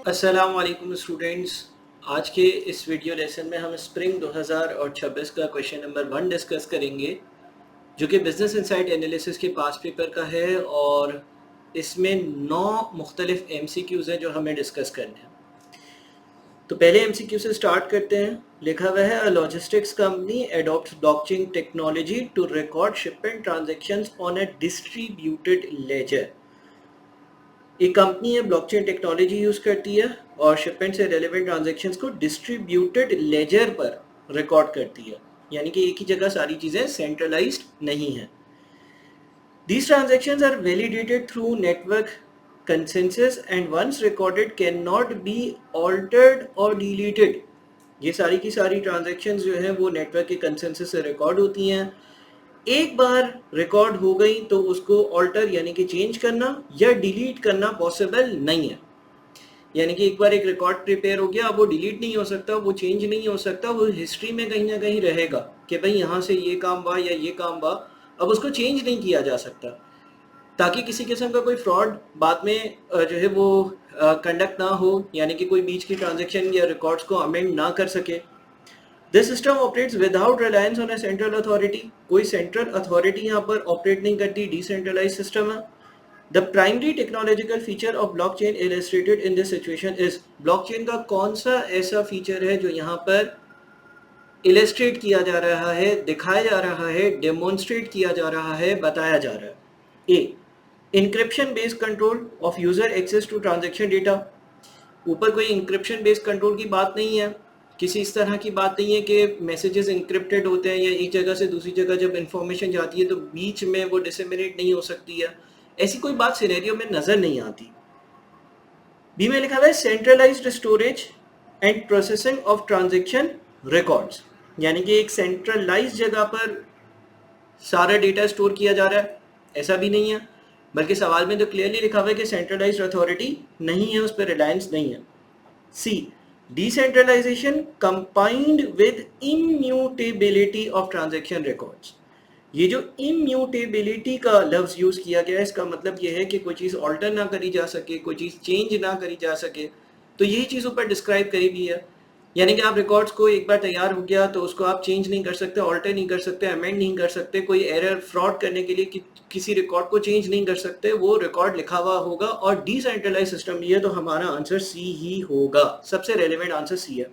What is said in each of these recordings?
अस्सलाम वालेकुम स्टूडेंट्स। आज के इस वीडियो लेसन में हम स्प्रिंग 2026 का क्वेश्चन नंबर 1 डिस्कस करेंगे, जो कि बिजनेस इनसाइट एनालिसिस के पास पेपर का है और इसमें 9 मुख्तलिफ MCQs हैं जो हमें डिस्कस करने हैं। तो पहले MCQ से स्टार्ट करते हैं। लिखा हुआ है, a logistics company adopts blockchain technology to record shipment transactions on a distributed ledger. एक कंपनी है ब्लॉकचेन टेक्नोलॉजी यूज करती है और शिपमेंट से रेलेवेंट ट्रांजैक्शंस को डिस्ट्रीब्यूटेड लेजर पर रिकॉर्ड करती है, यानी कि एक ही जगह सारी चीजें सेंट्रलाइज्ड नहीं है। These transactions are validated through network consensus and once recorded cannot be altered or deleted। ये सारी की सारी ट्रांजैक्शंस जो है वो नेटवर्क के कंसेंसस से रिकॉर्ड होती हैं। एक बार रिकॉर्ड हो गई तो उसको ऑल्टर यानी कि चेंज करना या डिलीट करना पॉसिबल नहीं है। यानी कि एक बार एक रिकॉर्ड प्रिपेयर हो गया, अब वो डिलीट नहीं हो सकता, वो चेंज नहीं हो सकता, वो हिस्ट्री में कहीं ना कहीं रहेगा कि भाई यहाँ से ये काम हुआ या ये काम हुआ, अब उसको चेंज नहीं किया जा सकता, ताकि किसी किस्म का कोई फ्रॉड बाद में जो है वो कंडक्ट ना हो, यानी कि कोई बीच की ट्रांजैक्शन या रिकॉर्ड्स को अमेंड ना कर सके। This system operates without reliance on a central authority. कोई सेंट्रल अथॉरिटी यहाँ पर ऑपरेट नहीं करती, डिसेंट्रलाइज सिस्टम है। The primary technological feature of blockchain illustrated in this situation is. Blockchain का कौन सा ऐसा फीचर है जो यहाँ पर इलस्ट्रेट किया जा रहा है, दिखाया जा रहा है, डेमोन्स्ट्रेट किया जा रहा है, बताया जा रहा है। A, encryption based control of user access to transaction data. ऊपर कोई इंक्रिप्शन बेस्ड कंट्रोल की बात नहीं है, किसी इस तरह की बात नहीं है कि मैसेजेस इंक्रिप्टेड होते हैं या एक जगह से दूसरी जगह जब इंफॉर्मेशन जाती है तो बीच में वो डिसेमिनेट नहीं हो सकती है, ऐसी कोई बात सिनेरियो में नजर नहीं आती। बी में लिखा हुआ है, centralised storage and processing of transaction records, यानी कि एक सेंट्रलाइज्ड जगह पर सारा डेटा स्टोर किया जा रहा है, ऐसा भी नहीं है, बल्कि सवाल में तो क्लियरली लिखा हुआ है कि सेंट्रलाइज्ड अथॉरिटी नहीं है, उस पर रिलायंस नहीं है। C, decentralisation combined with immutability of transaction records. ये जो इम्यूटेबिलिटी का लफ्ज यूज किया गया है, इसका मतलब ये है कि कोई चीज़ ऑल्टर ना करी जा सके, कोई चीज़ चेंज ना करी जा सके, तो यही चीज़ ऊपर डिस्क्राइब करी भी है। यानी कि आप रिकॉर्ड्स को एक बार तैयार हो गया तो उसको आप चेंज नहीं कर सकते, ऑल्टर नहीं कर सकते, अमेंड नहीं कर सकते, कोई एरर फ्रॉड करने के लिए किसी रिकॉर्ड को चेंज नहीं कर सकते, वो रिकॉर्ड लिखा हुआ होगा और डिसेंट्रलाइज सिस्टम भी है, तो हमारा आंसर सी ही होगा, सबसे रेलेवेंट आंसर सी है।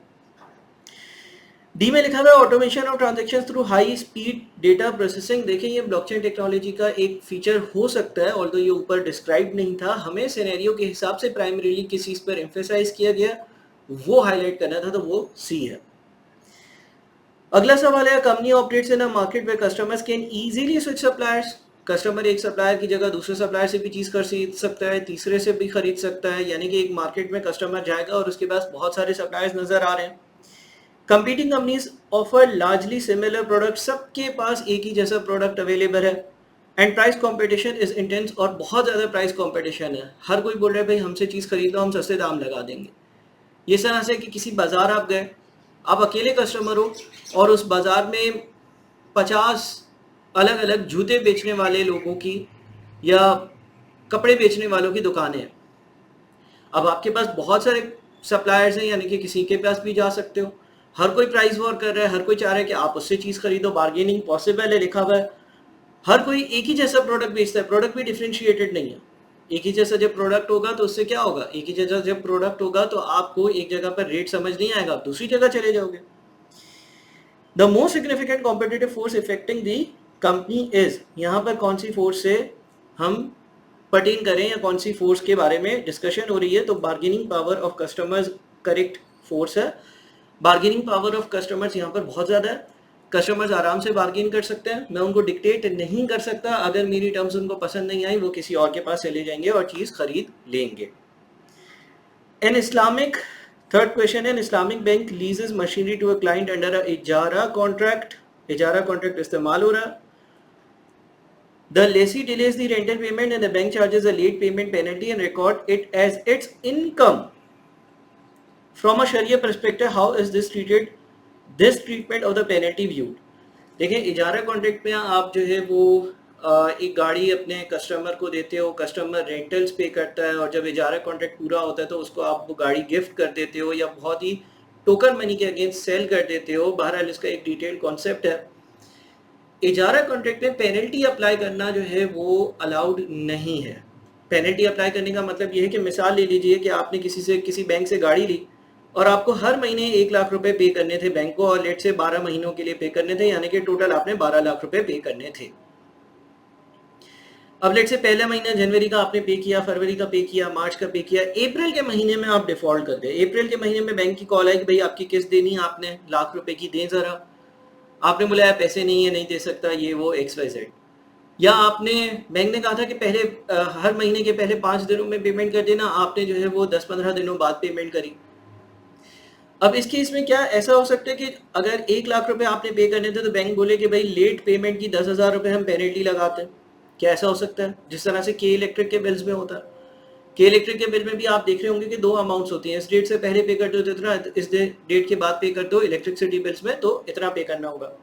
डी में लिखा हुआ है, automation of transaction through high speed data processing. देखिए ये ब्लॉकचेन टेक्नोलॉजी का एक फीचर हो सकता है, ऑल्दो ये ऊपर डिस्क्राइब नहीं था, हमें सिनेरियो के हिसाब से प्राइमरीली किस चीज पर एम्फेसाइज किया गया वो हाईलाइट करना था, तो वो सी है। अगला सवाल है, company operates in a market where customers can easily switch suppliers. Customer एक सप्लायर की जगह दूसरे सप्लायर से भी चीज खरीद सकता है, तीसरे से भी खरीद सकता है, यानी कि एक मार्केट में कस्टमर जाएगा और उसके पास बहुत सारे सप्लायर्स नजर आ रहे हैं। Competing companies offer largely similar product, सबके पास एक ही जैसा प्रोडक्ट अवेलेबल है। And price competition is intense, और बहुत ज़्यादा प्राइस कंपटीशन है, हर कोई बोल रहा है भाई हमसे चीज़ खरीदो, हम सस्ते दाम लगा देंगे। ये तरह से कि किसी बाज़ार आप गए, आप अकेले कस्टमर हो और उस बाज़ार में 50 अलग अलग जूते बेचने वाले लोगों की या कपड़े बेचने वालों की दुकानें हैं। अब आपके पास बहुत सारे सप्लायर्स हैं, यानी कि किसी के पास भी जा सकते हो, हर कोई प्राइस वॉर कर रहा है, हर कोई चाह रहा है कि आप उससे चीज़ खरीदो, बार्गेनिंग पॉसिबल है, लिखा हुआ है। हर कोई एक ही जैसा प्रोडक्ट बेचता है, प्रोडक्ट भी डिफ्रेंशिएटेड नहीं है। एक ही जैसा जब प्रोडक्ट होगा तो उससे क्या होगा, एक ही जैसा जब प्रोडक्ट होगा तो आपको एक जगह पर रेट समझ नहीं आएगा, आप दूसरी जगह चले जाओगे। The most significant competitive force affecting the company is, यहाँ पर कौन सी फोर्स से हम पर्टेन करें या कौन सी फोर्स के बारे में डिस्कशन हो रही है, तो bargaining power of customers correct force है। बार्गेनिंग पावर ऑफ कस्टमर्स यहाँ पर बहुत ज़्यादा है, कस्टमर्स आराम से बार्गेन कर सकते हैं, मैं उनको डिक्टेट नहीं कर सकता, अगर मेरी टर्म्स उनको पसंद नहीं आई वो किसी और के पास चले जाएंगे और चीज़ खरीद लेंगे। एन इस्लामिक, थर्ड क्वेश्चन है, Islamic bank leases machinery to a client under a इजारा कॉन्ट्रैक्ट। इजारा कॉन्ट्रैक्ट इस्तेमाल हो रहा है। The lessee delays the rental payment and the bank charges a late payment penalty and record it as its income. From a Sharia perspective, how is this treated? This treatment of the penalty viewed? देखिए इजारा contract में आप जो है वो एक गाड़ी अपने customer को देते हो, कस्टमर रेंटल्स पे करता है और जब इजारा कॉन्ट्रैक्ट पूरा होता है तो उसको आप वो गाड़ी गिफ्ट कर देते हो या बहुत ही टोकन मनी के अगेंस्ट सेल कर देते हो। बहरहाल इसका एक डिटेल कॉन्सेप्ट है। इजारा कॉन्ट्रैक्ट में पेनल्टी अप्लाई करना जो है वो अलाउड नहीं है। पेनल्टी अप्लाई करने का मतलब ये है कि मिसाल ले लीजिए कि आपने किसी बैंक से गाड़ी ली और आपको हर महीने 1 लाख रुपए पे करने थे बैंक को, और लेट से 12 महीनों के लिए पे करने थे, यानी कि टोटल आपने 12 लाख रुपए पे करने थे। अब लेट से पहला महीना जनवरी का आपने पे किया, फरवरी का पे किया, मार्च का पे किया, अप्रैल के महीने में आप डिफॉल्ट कर गए। अप्रैल के महीने में बैंक की कॉल आई कि भाई आपकी किस्त देनी है, आपने लाख रुपए की दें जरा। आपने बोला यार पैसे नहीं है, नहीं दे सकता, ये वो XYZ। या आपने बैंक ने कहा था कि पहले हर महीने के पहले 5 दिनों में पेमेंट कर देना, आपने जो है वो 10-15 दिनों बाद पेमेंट करी। अब इस केस में क्या ऐसा हो सकता है कि अगर 1 लाख रुपए आपने पे करने थे तो बैंक बोले कि भाई लेट पेमेंट की 10,000 रुपए हम पेनल्टी लगाते हैं। क्या ऐसा हो सकता है? जिस तरह से के इलेक्ट्रिक के बिल्स में होता है। के इलेक्ट्रिक के बिल में भी आप देख रहे होंगे कि 2 अमाउंट्स होती हैं, इस डेट से पहले पे कर दो तो इतना, इस डेट के बाद पे कर दो इलेक्ट्रिसिटी बिल्स में तो इतना पे करना होगा।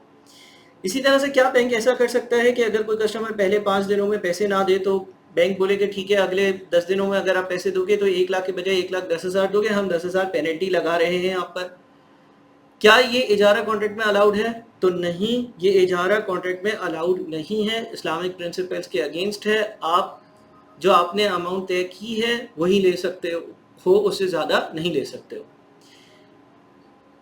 इसी तरह से क्या बैंक ऐसा कर सकता है कि अगर कोई कस्टमर पहले 5 दिनों में पैसे ना दे तो बैंक बोले कि ठीक है अगले 10 दिनों में अगर आप पैसे दोगे तो 1 लाख के बजाय 1,10,000 दोगे, हम 10,000 पेनल्टी लगा रहे हैं आप पर। क्या ये इजारा कॉन्ट्रैक्ट में अलाउड है? तो नहीं, ये इजारा कॉन्ट्रैक्ट में अलाउड नहीं है, इस्लामिक प्रिंसिपल्स के अगेंस्ट है। आप जो आपने अमाउंट तय की है वही ले सकते हो, उससे ज़्यादा नहीं ले सकते हो।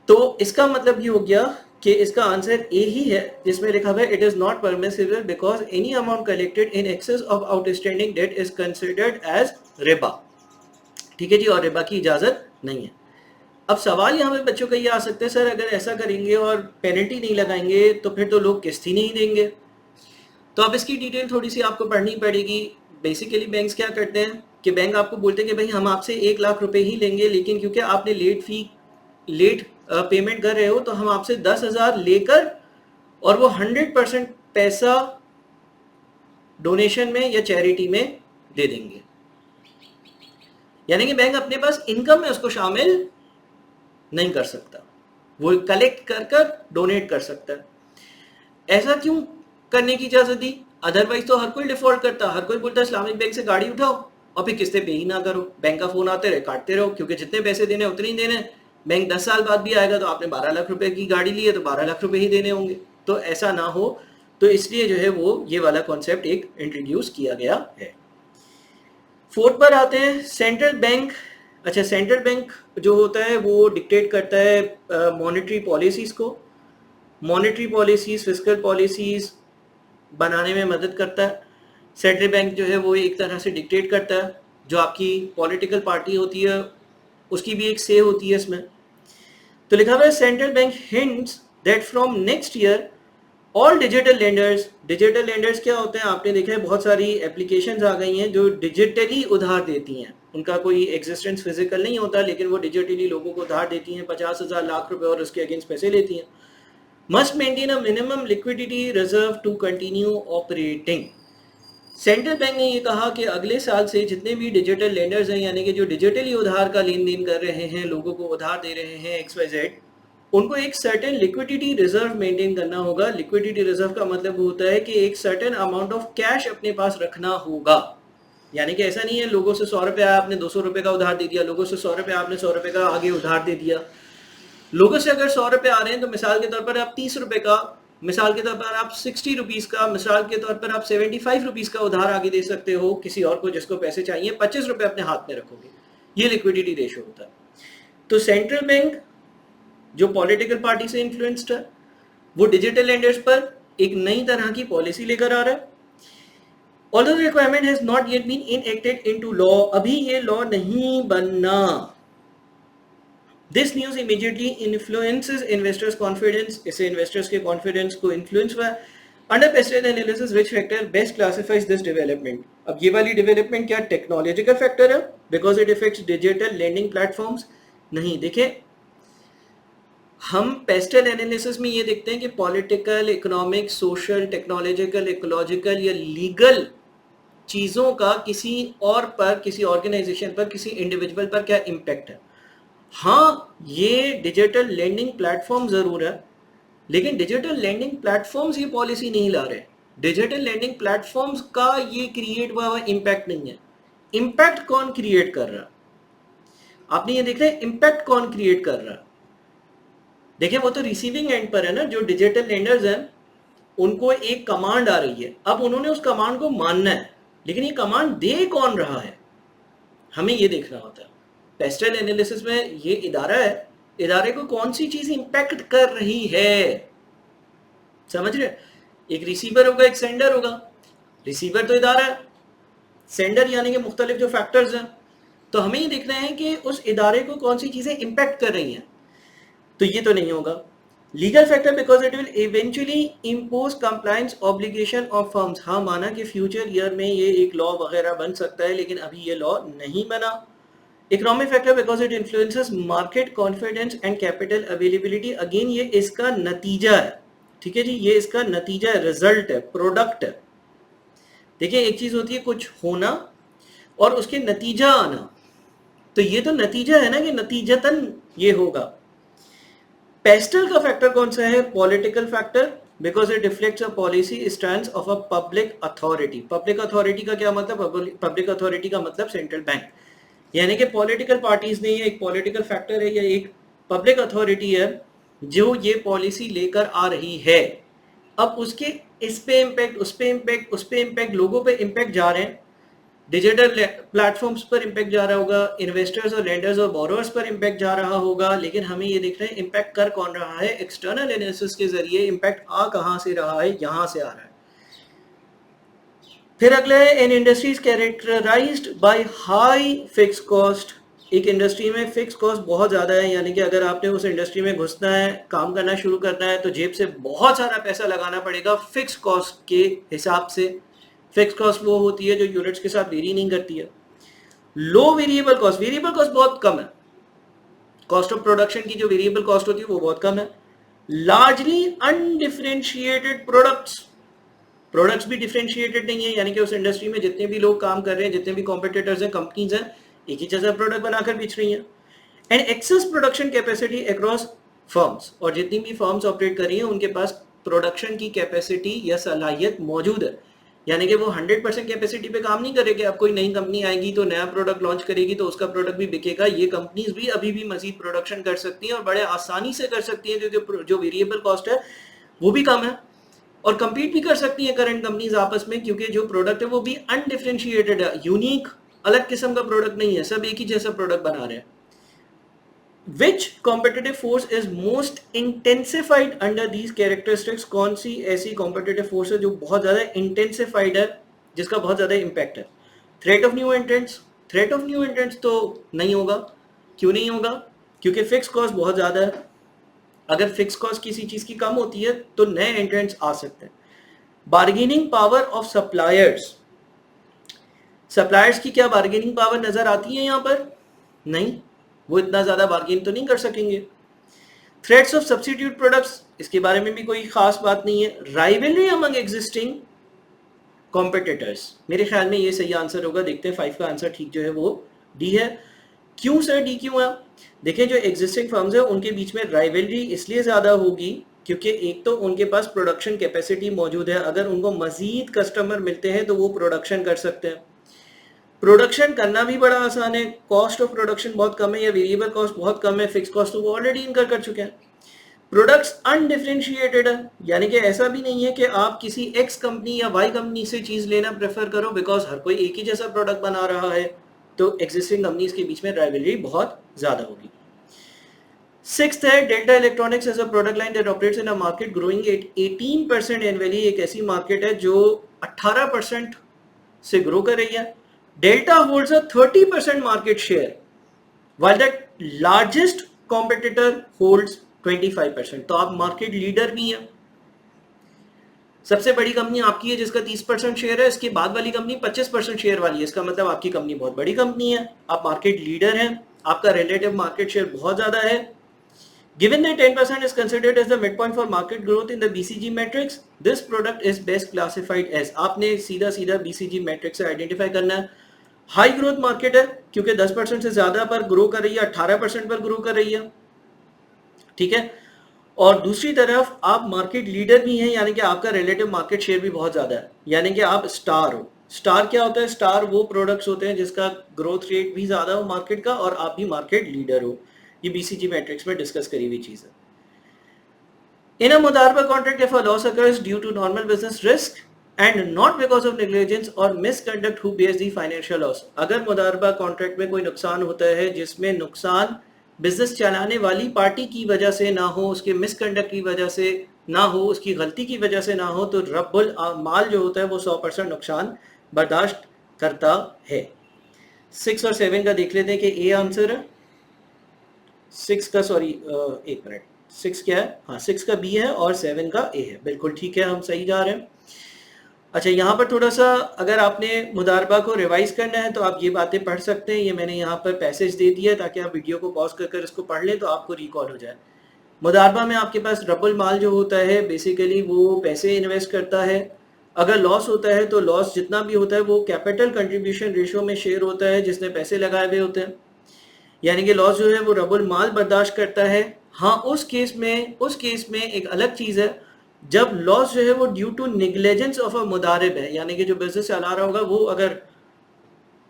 तो इसका मतलब ये हो गया कि इसका आंसर ए ही है, जिसमें लिखा हुआ है it is not permissible because any amount collected in excess of outstanding debt is considered as रिबा। ठीक है जी, और रिबा की इजाज़त नहीं है। अब सवाल यहाँ पे बच्चों का ये आ सकते हैं, सर अगर ऐसा करेंगे और पेनल्टी नहीं लगाएंगे तो फिर तो लोग किस्त ही नहीं देंगे। तो अब इसकी डिटेल थोड़ी सी आपको पढ़नी पड़ेगी। बेसिकली बैंक्स क्या करते हैं कि बैंक आपको बोलते हैं कि भाई हम आपसे 1 लाख रुपए ही लेंगे, लेकिन क्योंकि आपने लेट पेमेंट कर रहे हो तो हम आपसे 10,000 लेकर और वो 100% पैसा डोनेशन में या चैरिटी में दे देंगे। यानी कि बैंक अपने पास इनकम में उसको शामिल नहीं कर सकता, वो कलेक्ट कर डोनेट कर सकता है। ऐसा क्यों करने की इजाजत दी? अदरवाइज तो हर कोई डिफॉल्ट करता, हर कोई बोलता है इस्लामिक बैंक से गाड़ी उठाओ और फिर किस्तें पे ही ना करो, बैंक का फोन आते रहे काटते रहो, क्योंकि जितने पैसे देने उतने ही देने। बैंक 10 साल बाद भी आएगा तो आपने 12 लाख रुपए की गाड़ी ली है तो 12 लाख रुपए ही देने होंगे। तो ऐसा ना हो, तो इसलिए जो है वो ये वाला कॉन्सेप्ट एक इंट्रोड्यूस किया गया है। 4 पर आते हैं, सेंट्रल बैंक। अच्छा, सेंट्रल बैंक जो होता है वो डिक्टेट करता है मॉनेटरी पॉलिसीज को। मॉनेटरी पॉलिसीज, फिस्कल पॉलिसीज बनाने में मदद करता है। सेंट्रल बैंक जो है वो एक तरह से डिक्टेट करता है। जो आपकी पॉलिटिकल पार्टी होती है उसकी भी एक से होती है इसमें। तो लिखा हुआ है central bank hints that from next year all digital lenders क्या होते हैं? आपने देखा है बहुत सारी एप्लीकेशंस आ गई हैं जो डिजिटली उधार देती हैं। उनका कोई एग्जिस्टेंस फिजिकल नहीं होता, लेकिन वो डिजिटली लोगों को उधार देती हैं, 50,000 लाख रुपए और उसके अगेंस्ट पैसे लेती हैं। Must maintain a minimum liquidity reserve to continue operating. Central bank ने ये कहा कि अगले साल से जितने भी डिजिटल लेंडर्स हैं, यानी कि जो डिजिटली उधार का लेन देन कर रहे हैं, लोगों को उधार दे रहे हैं XYZ, उनको एक सर्टेन लिक्विडिटी रिजर्व मेंटेन करना होगा। लिक्विडिटी रिजर्व का मतलब होता है कि एक सर्टेन अमाउंट ऑफ कैश अपने पास रखना होगा। यानी कि ऐसा नहीं है लोगों से 100 रुपये आपने 200 रुपये का उधार दे दिया, लोगों से 100 रुपये आपने 100 रुपये का आगे उधार दे दिया। लोगों से अगर 100 रुपये आ रहे हैं तो मिसाल के तौर पर आप 30 रुपये का, मिसाल के तौर पर आप 60 रुपीज़ का, मिसाल के तौर पर आप 75 रुपीज़ का उधार आगे दे सकते हो किसी और को जिसको पैसे चाहिए। 25 रुपये अपने हाथ में रखोगे, ये लिक्विडिटी रेशियो होता है। तो सेंट्रल बैंक जो पॉलिटिकल पार्टी से इन्फ्लुएंस्ड है वो डिजिटल लेंडर्स पर एक नई तरह की पॉलिसी लेकर आ रहा है। Although the requirement has not yet been enacted into law, अभी ये लॉ नहीं बनना। This news immediately influences investors' confidence. इससे investors के confidence को influence हुआ। Under pesticide analysis, which factor best classifies this development? अब ये वाली development क्या technological factor है? Because it affects digital lending platforms? नहीं, देखिए हम पेस्टल एनालिसिस में ये देखते हैं कि political, economic, social, technological, ecological या लीगल चीज़ों का किसी और पर, किसी ऑर्गेनाइजेशन पर, किसी इंडिविजुअल पर क्या इम्पैक्ट है। हाँ, ये डिजिटल लेंडिंग प्लेटफॉर्म ज़रूर है, लेकिन डिजिटल लेंडिंग प्लेटफॉर्म्स ये पॉलिसी नहीं ला रहे। डिजिटल लैंडिंग प्लेटफॉर्म्स का ये क्रिएट हुआ इम्पैक्ट नहीं है। इम्पैक्ट कौन क्रिएट कर रहा है? आपने ये देखा है इम्पैक्ट कौन क्रिएट कर रहा है? देखिए वो तो रिसीविंग एंड पर है ना, जो डिजिटल लेंडर्स हैं उनको एक कमांड आ रही है, अब उन्होंने उस कमांड को मानना है, लेकिन ये कमांड दे कौन रहा है, हमें ये देखना होता है। पेस्टल एनालिसिस में ये इदारा है, इदारे को कौन सी चीज इंपैक्ट कर रही है, समझ रहे? एक रिसीवर होगा, एक सेंडर होगा। रिसीवर तो इदारा है, सेंडर यानी कि मुख्तलिफ जो फैक्टर्स हैं। तो हमें ये देखना है कि उस इदारे को कौन सी चीजें इंपैक्ट कर रही हैं। तो ये तो नहीं होगा। Legal factor because it will eventually impose compliance obligation of firms. हाँ, माना कि फ्यूचर ईयर में ये एक लॉ वगैरह बन सकता है, लेकिन अभी ये लॉ नहीं बना। Economic factor because it influences market confidence and capital availability. Again ये इसका नतीजा है, ठीक है जी, ये इसका नतीजा है, रिजल्ट है, प्रोडक्ट है। देखिए एक चीज होती है कुछ होना और उसके नतीजा आना, तो ये तो नतीजा है ना कि नतीजतन ये होगा। पेस्टल का फैक्टर कौन सा है? Political factor, because it reflects a policy stand of a public authority. Public authority का क्या मतलब? पब्लिक अथॉरिटी का मतलब सेंट्रल बैंक, यानी कि पॉलिटिकल पार्टीज नहीं है, एक पॉलिटिकल फैक्टर है या एक पब्लिक अथॉरिटी है जो ये पॉलिसी लेकर आ रही है। अब उसके इस पे इम्पैक्ट, उस पे इम्पैक्ट, उस पे इम्पैक्ट, लोगों पे इम्पैक्ट जा रहे हैं, डिजिटल प्लेटफॉर्म्स पर इम्पैक्ट जा रहा होगा, इन्वेस्टर्स और लेंडर्स और बोरोअर्स पर इम्पैक्ट जा रहा होगा, लेकिन हमें ये देखना है इम्पैक्ट कर कौन रहा है। एक्सटर्नल एनालिसिस के जरिए इम्पैक्ट आ कहां से रहा है, यहां से आ रहा है। फिर अगला है an industry is characterised by high fix cost. एक इंडस्ट्री में फिक्स कॉस्ट बहुत ज्यादा है, यानी कि अगर आपने उस इंडस्ट्री में घुसना है, काम करना शुरू करना है, तो जेब से बहुत सारा पैसा लगाना पड़ेगा फिक्स कॉस्ट के हिसाब से। फिक्स कॉस्ट वो होती है जो यूनिट्स के साथ वेरी नहीं करती है। लो वेरिएबल कॉस्ट, वेरिएबल कॉस्ट बहुत कम है, कॉस्ट ऑफ प्रोडक्शन की जो वेरिएबल कॉस्ट होती है वो बहुत कम है। लार्जली अनडिफरेंशिएटेड प्रोडक्ट्स, प्रोडक्ट्स भी डिफरेंशिएटेड नहीं है, यानी कि उस इंडस्ट्री में जितने भी लोग काम कर रहे हैं, जितने भी कॉम्पिटिटर्स हैं, कंपनीज हैं, एक ही जैसा प्रोडक्ट बनाकर बेच रही हैं। And excess production capacity across firms, और जितनी भी फर्म्स ऑपरेट कर रही हैं उनके पास प्रोडक्शन की कैपेसिटी या सलाहियत मौजूद है, यानी कि वो 100% कैपेसिटी पे काम नहीं करेगी। अब कोई नई कंपनी आएगी तो नया प्रोडक्ट लॉन्च करेगी तो उसका प्रोडक्ट भी बिकेगा। ये कंपनीज भी अभी भी मजीद प्रोडक्शन कर सकती हैं और बड़े आसानी से कर सकती हैं, क्योंकि जो वेरिएबल कॉस्ट है वो भी कम है, और कंपीट भी कर सकती हैं करंट कंपनीज आपस में, क्योंकि जो प्रोडक्ट है वो भी अनडिफरेंशिएटेड है, यूनिक अलग किस्म का प्रोडक्ट नहीं है, सब एक ही जैसा प्रोडक्ट बना रहे हैं। Which competitive force is most intensified under these characteristics? कौन सी ऐसी competitive force है जो बहुत ज़्यादा intensified है, जिसका बहुत ज़्यादा impact है? Threat of new entrants, threat of new entrants तो नहीं होगा। क्यों नहीं होगा? क्योंकि fixed cost बहुत ज़्यादा है। अगर fixed cost किसी चीज़ की कम होती है तो नए entrants आ सकते हैं। Bargaining power of suppliers, suppliers की क्या बार्गेनिंग पावर नजर आती है यहाँ पर? नहीं, वो इतना ज्यादा बार्गेन तो नहीं कर सकेंगे। थ्रेट्स ऑफ सब्स्टिट्यूट प्रोडक्ट्स, इसके बारे में भी कोई खास बात नहीं है। राइवलरी अमंग एग्जिस्टिंग कॉम्पिटिटर्स, मेरे ख्याल में ये सही आंसर होगा। देखते हैं 5 का आंसर ठीक जो है वो डी है। क्यों सर डी क्यों है? देखिए जो एग्जिस्टिंग फर्म्स है उनके बीच में राइवलरी इसलिए ज्यादा होगी क्योंकि एक तो उनके पास प्रोडक्शन कैपेसिटी मौजूद है, अगर उनको मजीद कस्टमर मिलते हैं तो वो प्रोडक्शन कर सकते हैं। प्रोडक्शन करना भी बड़ा आसान है, कॉस्ट ऑफ प्रोडक्शन बहुत कम है या वेरिएबल कॉस्ट बहुत कम है, फिक्स कॉस्ट तो वो ऑलरेडी इनकर कर चुके हैं। प्रोडक्ट्स अनडिफरेंशिएटेड है, यानी कि ऐसा भी नहीं है कि आप किसी एक्स कंपनी या वाई कंपनी से चीज लेना प्रेफर करो, बिकॉज हर कोई एक ही जैसा प्रोडक्ट बना रहा है, तो एग्जिस्टिंग कंपनीज के बीच में राइवलरी बहुत ज्यादा होगी। सिक्स्थ है Delta Electronics as a product line that operates in a market growing at 18% annually. एक ऐसी मार्केट है जो 18% से ग्रो कर रही है। Delta holds a 30% market share, while the largest competitor holds 25%. तो आप मार्केट लीडर भी हैं। सबसे बड़ी कंपनी आपकी है जिसका 30% शेयर है, इसके बाद वाली कंपनी 25% शेयर वाली है, इसका मतलब आपकी कंपनी बहुत बड़ी कंपनी है, आप मार्केट लीडर हैं, आपका रिलेटिव मार्केट शेयर बहुत ज्यादा है। Given that 10% is considered as the midpoint for market growth in the BCG matrix, this product is best classified as, आपने सीधा सीधा BCG matrix से आइडेंटिफाई करना है। हाई ग्रोथ मार्केट है क्योंकि 10% से ज्यादा पर ग्रो कर रही है, 18% पर ग्रो कर रही है, ठीक है। और दूसरी तरफ आप मार्केट लीडर भी हैं, यानी कि आपका रिलेटिव मार्केट शेयर भी बहुत ज़्यादा है, यानी कि आप स्टार हो। स्टार क्या होता है? स्टार वो प्रोडक्ट्स होते हैं जिसका ग्रोथ रेट भी ज़्यादा हो मार्केट का और आप भी मार्केट लीडर हो। ये बीसीजी मैट्रिक्स में डिस्कस करी हुई चीज़ है। In a Mudarba contract, if a loss occurs due to normal business risk and not because of negligence or misconduct, who bears the financial loss? अगर मुदारबा कॉन्ट्रैक्ट में कोई नुकसान होता है जिसमें नुकसान बिजनेस चलाने वाली पार्टी की वजह से ना हो, उसके मिसकंडक्ट की वजह से ना हो, उसकी गलती की वजह से ना हो, तो रब्बुल माल जो होता है वो 100% नुकसान बर्दाश्त करता है। 6 और 7 का देख लेते हैं कि ए आंसर है। 6 का, सॉरी एक मिनट, 6 क्या है? हाँ, 6 का बी है और 7 का ए है। बिल्कुल ठीक है, हम सही जा रहे हैं। अच्छा, यहाँ पर थोड़ा सा अगर आपने मुदारबा को रिवाइज करना है तो आप ये बातें पढ़ सकते हैं। ये मैंने यहाँ पर पैसेज दे दिया है ताकि आप वीडियो को पॉज कर इसको पढ़ लें तो आपको रिकॉल हो जाए। मुदारबा में आपके पास रब्बुल माल जो होता है बेसिकली वो पैसे इन्वेस्ट करता है। अगर लॉस होता है तो लॉस जितना भी होता है वो कैपिटल कंट्रीब्यूशन रेशियो में शेयर होता है जिसने पैसे लगाए हुए होते हैं, यानी कि लॉस जो है वो रब्बुल माल बर्दाश्त करता है। हाँ, उस केस में एक अलग चीज़ है, जब लॉस जो है वो ड्यू टू निग्लेजेंस ऑफ अ मुदारिब है, यानी कि जो बिजनेस चला रहा होगा वो अगर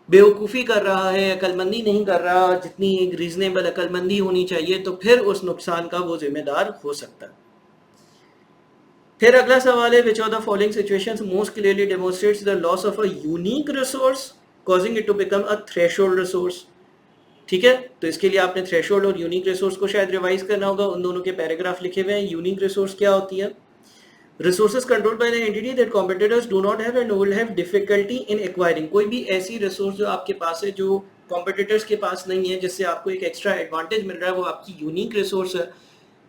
बेवकूफ़ी कर रहा है, अक्लमंदी नहीं कर रहा जितनी एक रीजनेबल अक्लमंदी होनी चाहिए, तो फिर उस नुकसान का वो जिम्मेदार हो सकता है। फिर अगला सवाल है, which of the following situations most clearly demonstrates the loss of a unique resource causing it to become a threshold resource. ठीक है, तो इसके लिए आपने थ्रेशोल्ड और यूनिक रिसोर्स को शायद रिवाइज करना होगा। उन दोनों के पैराग्राफ लिखे हुए हैं। यूनिक रिसोर्स क्या होती है? Resources controlled by the entity that competitors do not have and will have difficulty in acquiring. कोई भी ऐसी रिसोर्स जो आपके पास है जो कॉम्पिटिटर्स के पास नहीं है, जिससे आपको एक एक्स्ट्रा एडवांटेज मिल रहा है, वो आपकी यूनिक रिसोर्स है,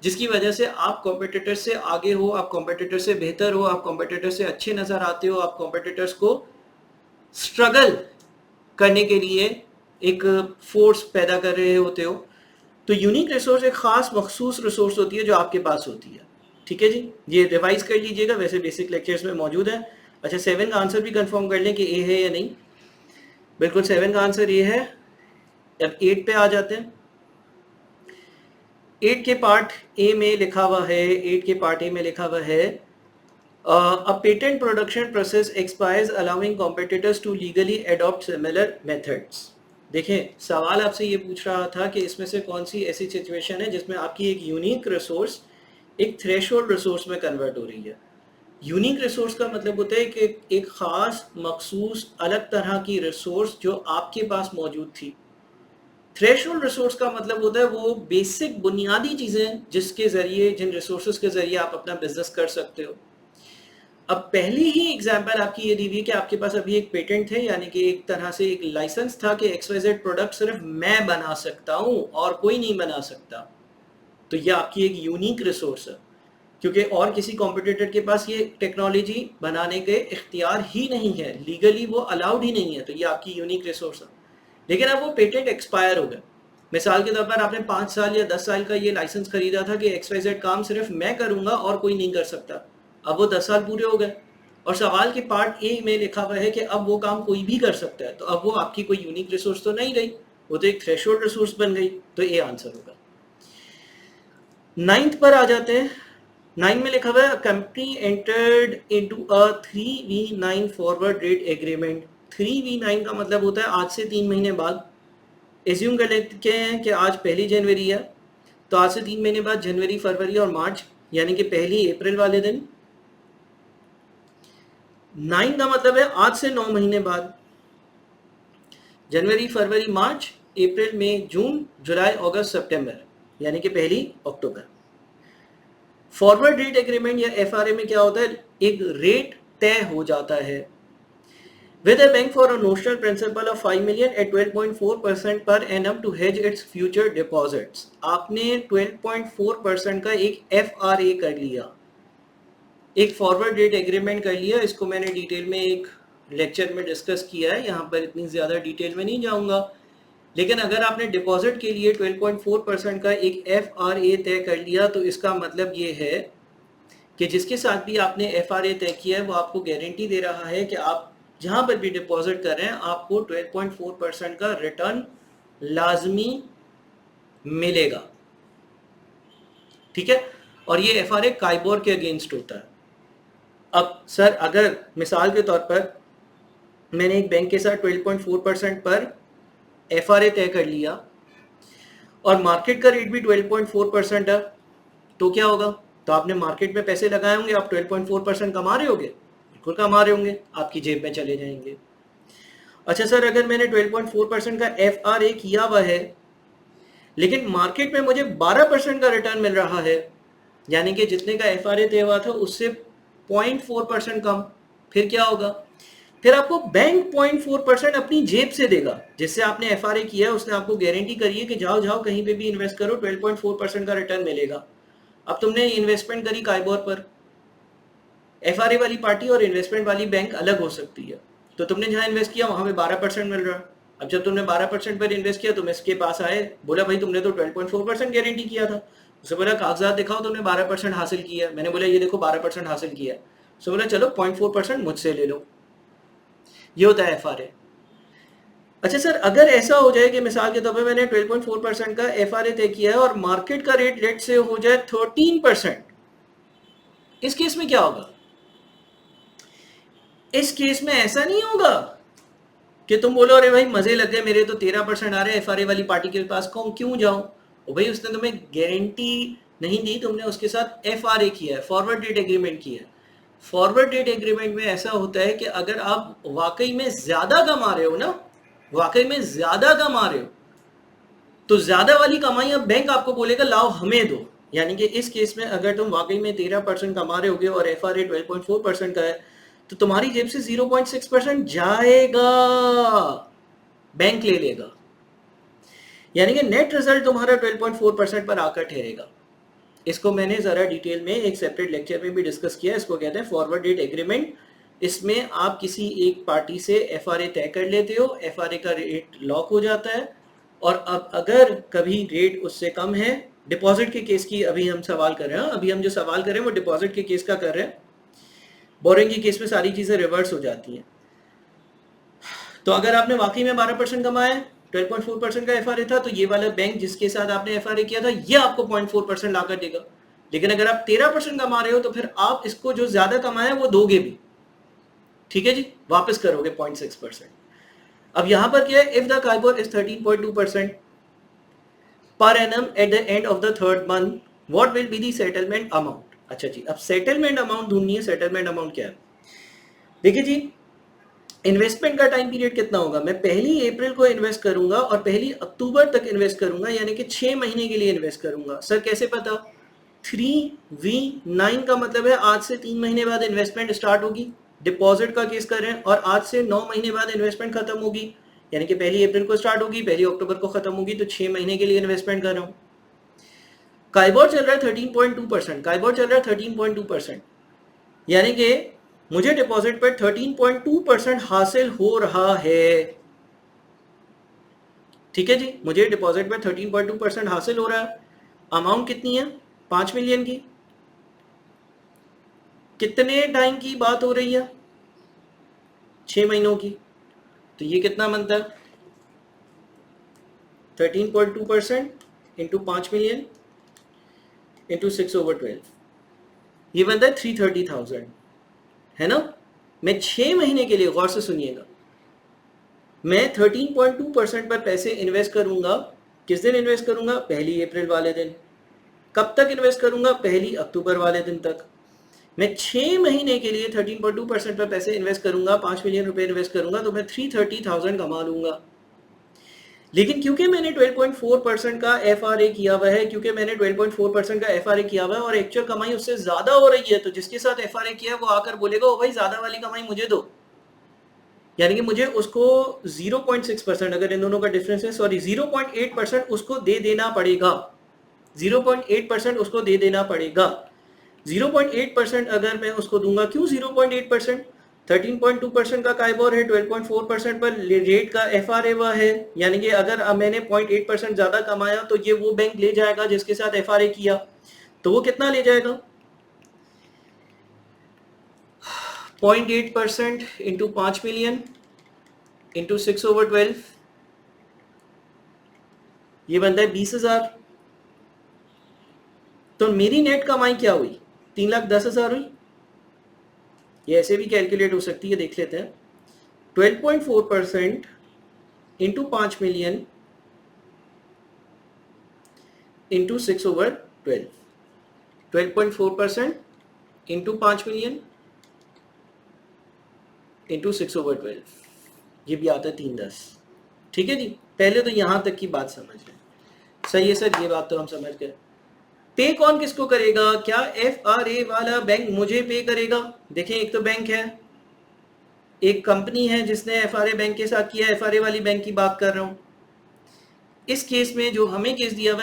जिसकी वजह से आप कॉम्पिटिटर्स से आगे हो, आप कॉम्पिटिटर से बेहतर हो, आप कॉम्पिटिटर से अच्छे नजर आते हो, आप कॉम्पिटिटर्स को स्ट्रगल करने के लिए एक फोर्स पैदा कर रहे होते हो। तो यूनिक रिसोर्स एक खास मखसूस रिसोर्स होती है जो आपके पास होती है। ठीक है जी, ये रिवाइज कर लीजिएगा, वैसे बेसिक लेक्चर्स में मौजूद है। अच्छा, 7 का आंसर भी कंफर्म कर लें कि ए है या नहीं। बिल्कुल 7 का आंसर ये है। अब 8 पे आ जाते हैं। 8 के पार्ट ए में लिखा हुआ है, 8 के पार्ट ए में लिखा हुआ है, a patent production process expires allowing competitors to legally adopt similar methods। देखें, सवाल आपसे ये पूछ रहा था कि इसमें से कौन सी ऐसी सिचुएशन है जिसमें आपकी एक यूनिक रिसोर्स एक थ्रेशोल्ड रिसोर्स में कन्वर्ट हो रही है। यूनिक रिसोर्स का मतलब होता है कि एक खास मखसूस अलग तरह की रिसोर्स जो आपके पास मौजूद थी। थ्रेशोल्ड रिसोर्स का मतलब होता है वो बेसिक बुनियादी चीज़ें जिसके ज़रिए, जिन रिसोर्सेज के ज़रिए आप अपना बिजनेस कर सकते हो। अब पहली ही एग्जांपल आपकी ये दी हुई है कि आपके पास अभी एक पेटेंट है, यानी कि एक तरह से एक लाइसेंस था कि XYZ प्रोडक्ट सिर्फ मैं बना सकता हूं और कोई नहीं बना सकता। तो ये आपकी एक यूनिक रिसोर्स है, क्योंकि और किसी कॉम्पिटिटर के पास ये टेक्नोलॉजी बनाने के इख्तियार ही नहीं है, लीगली वो अलाउड ही नहीं है। तो ये आपकी यूनिक रिसोर्स है। लेकिन अब वो पेटेंट एक्सपायर हो गया। मिसाल के तौर पर आपने 5 साल या 10 साल का ये लाइसेंस खरीदा था कि XYZ काम सिर्फ मैं करूंगा और कोई नहीं कर सकता। अब वो 10 साल पूरे हो गए और सवाल के पार्ट ए में लिखा हुआ है कि अब वो काम कोई भी कर सकता है। तो अब वो आपकी कोई यूनिक रिसोर्स तो नहीं रही, वो तो एक थ्रेशोल्ड रिसोर्स बन गई। तो ए आंसर होगा। 9th पर आ जाते हैं। 9 में लिखा हुआ है, company entered into a 3v9 forward rate agreement. 3v9 का मतलब होता है आज से 3 महीने बाद। एज्यूम कर लेते हैं कि आज 1 जनवरी है, तो आज से 3 महीने बाद जनवरी, फरवरी और मार्च, यानी कि 1 अप्रैल वाले दिन। 9 का मतलब है आज से 9 महीने बाद। जनवरी, फरवरी, मार्च, अप्रैल, मई, जून, जुलाई, अगस्त, सितंबर, यानी कि 1 अक्टूबर। फॉरवर्ड रेट एग्रीमेंट या FRA में क्या होता है, एक रेट तय हो जाता है with a bank for a notional principal of 5 million at 12.4% per annum to hedge its future deposits। आपने 12.4% का एक FRA कर लिया, एक फॉरवर्ड रेट एग्रीमेंट कर लिया। इसको मैंने डिटेल में एक लेक्चर में डिस्कस किया है, यहाँ पर इतनी ज़्यादा डिटेल में नहीं जाऊँगा। लेकिन अगर आपने डिपॉजिट के लिए 12.4% का एक FRA तय कर लिया, तो इसका मतलब ये है कि जिसके साथ भी आपने FRA तय किया है वो आपको गारंटी दे रहा है कि आप जहाँ पर भी डिपॉजिट कर रहे हैं आपको 12.4% का रिटर्न लाजमी मिलेगा। ठीक है, और ये FRA काइबोर के अगेंस्ट होता है। अब सर अगर मिसाल के तौर पर मैंने एक बैंक के साथ 12.4% पर FRA तय कर लिया और मार्केट का रेट भी 12.4% है, तो क्या होगा? तो आपने मार्केट में पैसे लगाए होंगे, आप 12.4% कमा रहे होंगे, बिल्कुल कमा रहे होंगे, आपकी जेब में चले जाएंगे। अच्छा सर, अगर मैंने 12.4% का FRA किया हुआ है लेकिन मार्केट में मुझे 12% का रिटर्न मिल रहा है, यानी कि जितने का FRA तय हुआ था उससे 0.4% कम, फिर क्या होगा? फिर आपको बैंक 0.4% अपनी जेब से देगा। जिससे आपने FRA किया है उसने आपको गारंटी करी है कि जाओ जाओ कहीं पे भी इन्वेस्ट करो, 12.4% का रिटर्न मिलेगा। अब तुमने इन्वेस्टमेंट करी काइबोर पर, FRA वाली पार्टी और इन्वेस्टमेंट वाली बैंक अलग हो सकती है, तो तुमने जहां इन्वेस्ट किया वहां पे 12% मिल रहा है। अब जब तुमने 12% पर इन्वेस्ट किया, तुम इसके पास आए, बोला भाई तुमने तो 12.4% गारंटी किया था। उसे बोला कागजात दिखाओ तुमने 12% हासिल किया। मैंने बोला ये देखो 12% हासिल किया। उसे बोला चलो 0.4% मुझसे ले लो। ये होता है FRA। अच्छा सर, अगर ऐसा हो जाए कि मिसाल के तौर पे मैंने 12.4% का FRA तय किया है और मार्केट का रेट लेट से हो जाए 13%, इस केस में क्या होगा? इस केस में ऐसा नहीं होगा कि तुम बोलो अरे भाई मजे लग गए मेरे, तो 13% आ रहे हैं, FRA वाली पार्टी के पास क्यों जाऊं? ओ भाई उसने तुम्हें गारंटी नहीं दी, तुमने उसके साथ FRA किया है, फॉरवर्ड डेट एग्रीमेंट किया है। फॉरवर्ड डेट एग्रीमेंट में ऐसा होता है कि अगर आप वाकई में ज्यादा कमा रहे हो ना, वाकई में ज्यादा कमा रहे हो, तो ज्यादा वाली कमाई अब बैंक आपको बोलेगा लाओ हमें दो। यानी कि इस केस में अगर तुम वाकई में 13% कमा रहे होगे और FRA 12.4% का है, तो तुम्हारी जेब से 0.6% जाएगा, बैंक ले लेगा। यानी कि नेट रिजल्ट तुम्हारा 12.4% पर आकर ठहरेगा। इसको मैंने जरा डिटेल में एक सेपरेट लेक्चर में भी डिस्कस किया। इसको कहते हैं फॉरवर्ड डेट एग्रीमेंट। इसमें आप किसी एक पार्टी से FRA तय कर लेते हो, FRA का रेट लॉक हो जाता है, और अब अगर कभी रेट उससे कम है, डिपॉजिट के केस की अभी हम सवाल कर रहे हैं, अभी हम जो सवाल कर रहे हैं वो डिपॉजिट के केस का कर रहे हैं। बोरिंग के केस में सारी चीजें रिवर्स हो जाती हैं। तो अगर आपने वाकई में 12% कमाया है, 12.4% का FRA था, तो ये वाला बैंक जिसके साथ आपने FRA किया था ये आपको 0.4% ला कर देगा। लेकिन अगर आप 13% कमा रहे हो तो फिर आप इसको जो ज्यादा कमाया वो दोगे भी, ठीक है जी, वापस करोगे 0.6%। अब यहां पर क्या है, if the KIBOR is 13.2% per annum at the end of the third month, what will be the settlement amount? अच्छा जी, अब सेटलमेंट अमाउंट ढूंढनी है। सेटलमेंट अमाउंट क्या है? देखिए जी, इन्वेस्टमेंट का टाइम पीरियड कितना होगा? मैं 1 अप्रैल को इन्वेस्ट करूंगा और 1 अक्टूबर तक इन्वेस्ट करूंगा, यानी कि 6 महीने के लिए इन्वेस्ट करूंगा। सर कैसे पता? 3V9 का मतलब है आज से 3 महीने बाद इन्वेस्टमेंट स्टार्ट होगी। डिपॉजिट का केस कर रहे हैं, और आज से 9 महीने बाद इन्वेस्टमेंट खत्म होगी, यानी कि 1 अप्रैल को स्टार्ट होगी, 1 अक्टूबर को खत्म होगी, तो 6 महीने के लिए इन्वेस्टमेंट कर रहा हूं। काइबोर चल रहा है 13.2%, काइबोर चल रहा है 13.2%, यानी कि मुझे डिपॉजिट पर 13.2% हासिल हो रहा है। ठीक है जी, मुझे डिपॉजिट पर 13.2% हासिल हो रहा है। अमाउंट कितनी है? 5 मिलियन की। कितने टाइम की बात हो रही है? 6 महीनों की। तो ये कितना बनता है? 13.2% इंटू 5 मिलियन इंटू 6/12, ये बनता है 330,000, है ना? मैं 6 महीने के लिए, गौर से सुनिएगा, मैं 13.2% पर पैसे इन्वेस्ट करूंगा। किस दिन इन्वेस्ट करूंगा? 1 अप्रैल वाले दिन। कब तक इन्वेस्ट करूंगा? 1 अक्टूबर वाले दिन तक। मैं 6 महीने के लिए 13.2% पर पैसे इन्वेस्ट करूंगा, 5 मिलियन रुपए इन्वेस्ट करूंगा, तो मैं 330,000 कमा लूंगा। लेकिन क्योंकि मैंने 12.4% का FRA किया हुआ है, क्योंकि मैंने 12.4% का FRA किया हुआ है और एक्चुअल कमाई उससे ज्यादा हो रही है, तो जिसके साथ FRA किया है वो आकर बोलेगा ओ भाई ज्यादा वाली कमाई मुझे दो, यानी कि मुझे उसको 0.6%, अगर इन दोनों का डिफरेंस है, सॉरी 0.8% उसको दे देना पड़ेगा। 0.8% उसको दे देना पड़ेगा। 0.8% अगर मैं उसको दूंगा, क्यों 0.8%? 13.2% का काइबोर है, 12.4% पर रेट का FRA हुआ है, यानी कि अगर मैंने 0.8% ज्यादा कमाया तो ये वो बैंक ले जाएगा जिसके साथ FRA किया, तो वो कितना ले जाएगा? 0.8% इंटू 5 मिलियन इंटू 6/12, ये बनता है 20,000। तो मेरी नेट कमाई क्या हुई, 3,10,000 हुई। ये ऐसे भी कैलकुलेट हो सकती है, देख लेते हैं। 12.4% into 5 million into 6/12, 12.4% into 5 million into 6/12, ये भी आता है 310। ठीक है जी, पहले तो यहां तक की बात समझ लें। सही है सर, ये बात तो हम समझ गए। पे कौन किसको करेगा, क्या FRA वाला बैंक मुझे पे करेगा? देखें, एक तो बैंक है, एक कंपनी है जिसने FRA बैंक के साथ किया, FRA वाली बैंक की बात कर रहा हूं। इस केस में जो हमें केस दिया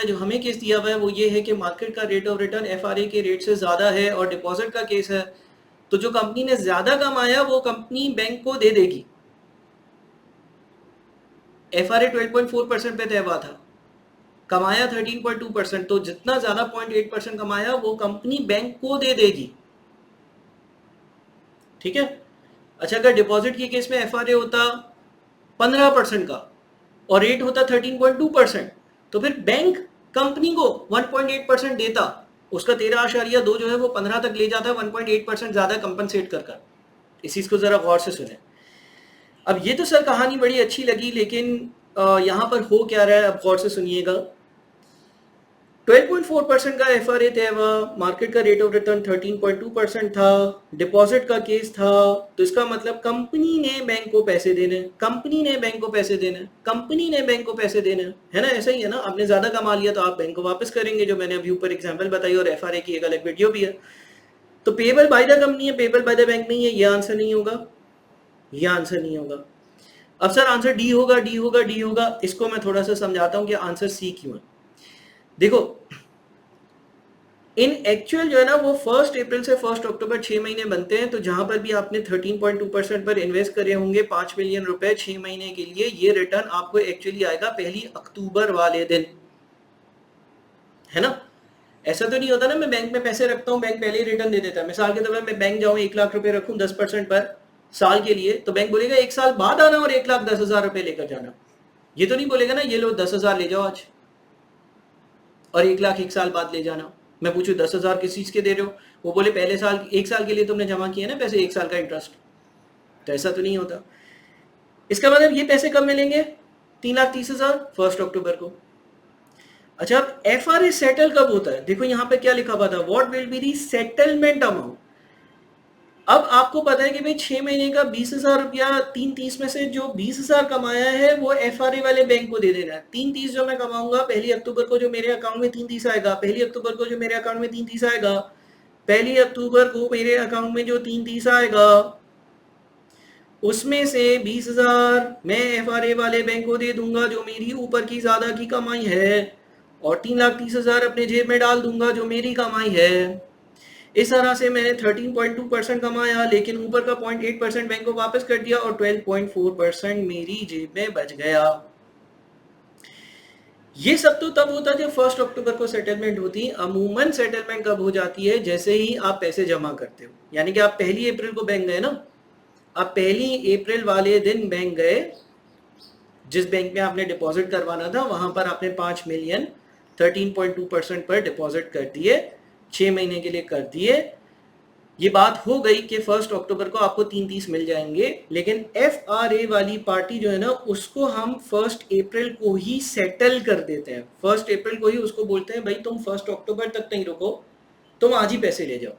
हुआ है वो ये है कि मार्केट का रेट ऑफ रिटर्न FRA के रेट से ज्यादा है और डिपॉजिट का केस है, तो जो कंपनी ने ज्यादा कमाया वो कंपनी बैंक को दे देगी। FRA 12.4% पे तय हुआ था, कमाया 13.2%, तो जितना ज्यादा 0.8% कमाया वो कंपनी बैंक को दे देगी। ठीक है। अच्छा, अगर डिपॉजिट के केस में FRA होता 15% का और रेट होता 13.2%, तो फिर बैंक कंपनी को 1.8% देता, उसका 13.2 जो है वो 15 तक ले जाता, 1.8% ज्यादा कंपनसेट कर। इस चीज को जरा गौर से सुने। अब ये तो सर कहानी बड़ी अच्छी लगी, लेकिन यहाँ पर हो क्या रहा है, अब गौर से सुनिएगा। 12.4% का FRA तय हुआ, मार्केट का रेट ऑफ रिटर्न 13.2% था, डिपॉजिट का केस था, तो इसका मतलब कंपनी ने बैंक को पैसे देने, कंपनी ने बैंक को पैसे देने, कंपनी ने बैंक को पैसे देने, है ना? ऐसा ही है ना, आपने ज्यादा कमा लिया तो आप बैंक को वापस करेंगे, जो मैंने अभी ऊपर एग्जांपल बताई, और FRA की एक अलग वीडियो भी है। तो पेबल बाय द कंपनी है, पेबल बाय द बैंक नहीं है, ये आंसर नहीं होगा, ये आंसर नहीं होगा। अब सर आंसर डी होगा, डी होगा, डी होगा। इसको मैं थोड़ा सा समझाता हूं कि आंसर सी क्यों है। देखो, इन एक्चुअल जो है ना वो 1 अप्रैल से 1 अक्टूबर 6 महीने बनते हैं, तो जहां पर भी आपने 13.2% पर इन्वेस्ट करे होंगे 5 मिलियन रुपए 6 महीने के लिए, ये रिटर्न आपको एक्चुअली आएगा 1 अक्टूबर वाले दिन, है ना? ऐसा तो नहीं होता ना, मैं बैंक में पैसे रखता हूं, बैंक पहले ही रिटर्न दे देता है। मिसाल के तौर पर मैं बैंक जाऊं, 1 लाख रुपए रखूं 10% पर साल के लिए, तो बैंक बोलेगा 1 साल बाद आना और 1,10,000 रुपए लेकर जाना। ये तो नहीं बोलेगा ना ये लो 10,000 ले जाओ आज और 1 लाख 1 साल बाद ले जाना। मैं पूछूं 10,000 किस चीज के दे रहे हो, वो बोले पहले साल 1 साल के लिए तुमने जमा किए ना पैसे, 1 साल का इंटरेस्ट। तो ऐसा तो नहीं होता। इसका मतलब ये पैसे कब मिलेंगे, 3,30,000 1 अक्टूबर को। अच्छा, अब FRA सेटल कब होता है? देखो यहाँ पे क्या लिखा हुआ था, what will be the settlement amount. अब आपको पता है कि भाई 6 महीने का 20,000 रुपया, 330 में से जो 20,000 कमाया है वो FRA वाले बैंक को दे देना है। 330 जो मैं कमाऊंगा 1 अक्टूबर को जो मेरे अकाउंट में 330 आएगा, 1 अक्टूबर को जो मेरे अकाउंट में 330 आएगा, 1 अक्टूबर को मेरे अकाउंट में जो 330 आएगा, उसमें से 20,000 मैं FRA वाले बैंक को दे दूंगा जो मेरी ऊपर की ज्यादा की कमाई है, और 3,30,000 अपने जेब में डाल दूंगा जो मेरी कमाई है। इस तरह से मैंने 13.2% कमाया, लेकिन ऊपर का 0.8% बैंक को वापस कर दिया और 12.4% मेरी जेब में बच गया। ये सब तो तब होता जब 1 अक्टूबर को सेटलमेंट होती। अमूमन सेटलमेंट कब हो जाती है, जैसे ही आप पैसे जमा करते हो, यानी कि आप 1 अप्रैल को बैंक गए ना, आप 1 अप्रैल वाले दिन बैंक गए, जिस बैंक में आपने डिपॉजिट करवाना था वहां पर आपने 5 मिलियन 13.2% पर डिपॉजिट कर दिए, 6 महीने के लिए कर दिए। ये बात हो गई कि 1 अक्टूबर को आपको 330 मिल जाएंगे, लेकिन FRA वाली पार्टी जो है ना उसको हम 1 अप्रैल को ही सेटल कर देते हैं। 1 अप्रैल को ही उसको बोलते हैं भाई तुम 1 अक्टूबर तक नहीं रुको, तुम आज ही पैसे ले जाओ।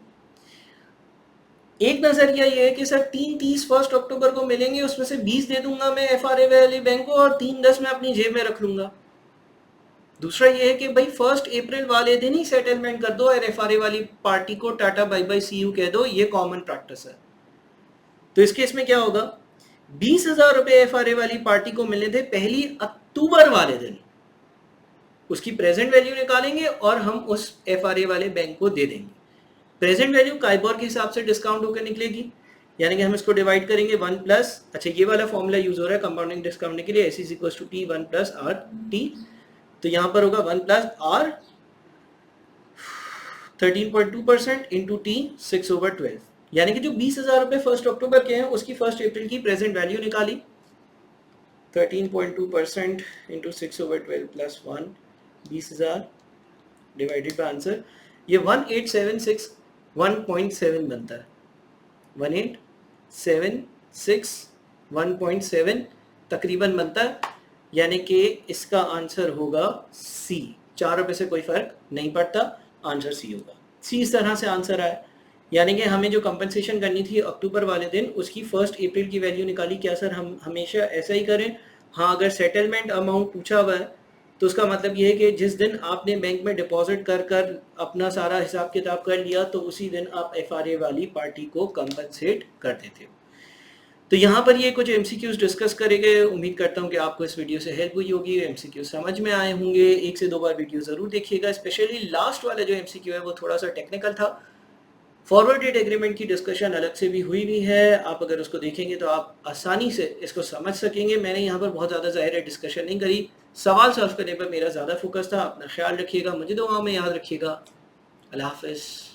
एक नजरिया ये है कि सर 330 1 अक्टूबर को मिलेंगे, उसमें से 20 दे दूंगा मैं FRA वाले बैंक को और 310 मैं अपनी जेब में रख लूंगा। दूसरा ये है कि भाई 1 अप्रैल वाले दिन ही सेटलमेंट कर दो और FRA वाली पार्टी को tata bye bye see you कह दो, ये कॉमन प्रैक्टिस है। तो इस केस में क्या होगा, 20,000 रुपए FRA वाली पार्टी को मिलने थे 1 अक्टूबर वाले दिन, उसकी प्रेजेंट वैल्यू निकालेंगे और हम उस FRA वाले बैंक को दे देंगे। प्रेजेंट वैल्यू काइबोर के हिसाब से डिस्काउंट होकर निकलेगी, यानी कि हम इसको डिवाइड करेंगे 1 प्लस, अच्छा ये वाला फॉर्मूला यूज हो रहा है कंपाउंडिंग डिस्काउंट के लिए, S is equal to T 1 plus R T, तो यहां पर होगा 1 प्लस R 13.2% इंटू T 6/12, यानी कि जो 20,000 रुपए 1 अक्टूबर के हैं उसकी 1 अप्रैल की प्रेजेंट वैल्यू निकाली, 13.2% into 6/12 plus 1, 20,000 divided by answer. ये 1876 1.7 बनता है, 1876 1.7 तकरीबन बनता है, यानी कि इसका आंसर होगा सी। 4 रुपए से कोई फर्क नहीं पड़ता, आंसर सी होगा। सी इस तरह से आंसर आया, यानी कि हमें जो कंपनसेशन करनी थी अक्टूबर वाले दिन, उसकी 1 अप्रैल की वैल्यू निकाली। क्या सर हम हमेशा ऐसा ही करें? हाँ, अगर सेटलमेंट अमाउंट पूछा हुआ है तो उसका मतलब ये है कि जिस दिन आपने बैंक में डिपॉजिट कर कर अपना सारा हिसाब किताब कर लिया तो उसी दिन आप एफआरए वाली पार्टी को कंपनसेट कर देते हो। तो यहाँ पर ये कुछ एमसीक्यूज डिस्कस करेंगे। उम्मीद करता हूँ कि आपको इस वीडियो से हेल्प हुई होगी, एमसीक्यू समझ में आए होंगे। 1 से 2 बार वीडियो ज़रूर देखिएगा, स्पेशली लास्ट वाला जो एमसीक्यू है वो थोड़ा सा टेक्निकल था। फॉरवर्ड डेट एग्रीमेंट की डिस्कशन अलग से भी हुई है, आप अगर उसको देखेंगे तो आप आसानी से इसको समझ सकेंगे। मैंने यहाँ पर बहुत ज़्यादा ज़ाहिर है डिस्कशन नहीं करी, सवाल सॉल्व करने पर मेरा ज़्यादा फोकस था। अपना ख्याल रखिएगा, मुझे दुआओं में याद रखिएगा। अल्लाह हाफ़िज़।